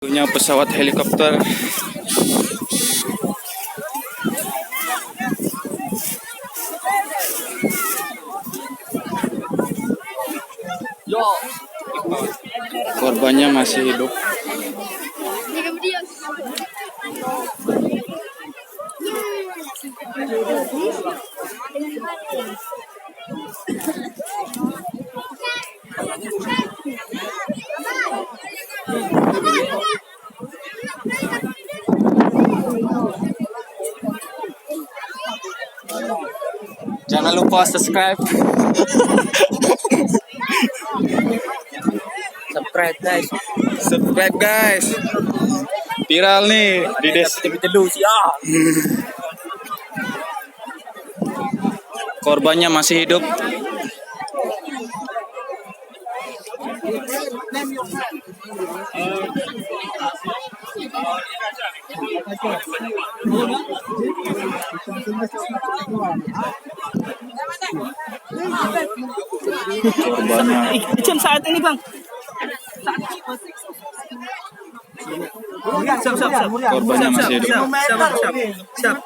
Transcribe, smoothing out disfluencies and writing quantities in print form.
Punya pesawat helikopter. Korbannya masih hidup. Jangan lupa subscribe. Subscribe guys. Viral nih di Korbannya masih hidup. Korbannya saat ini bang. korbannya masih hidup. Siap.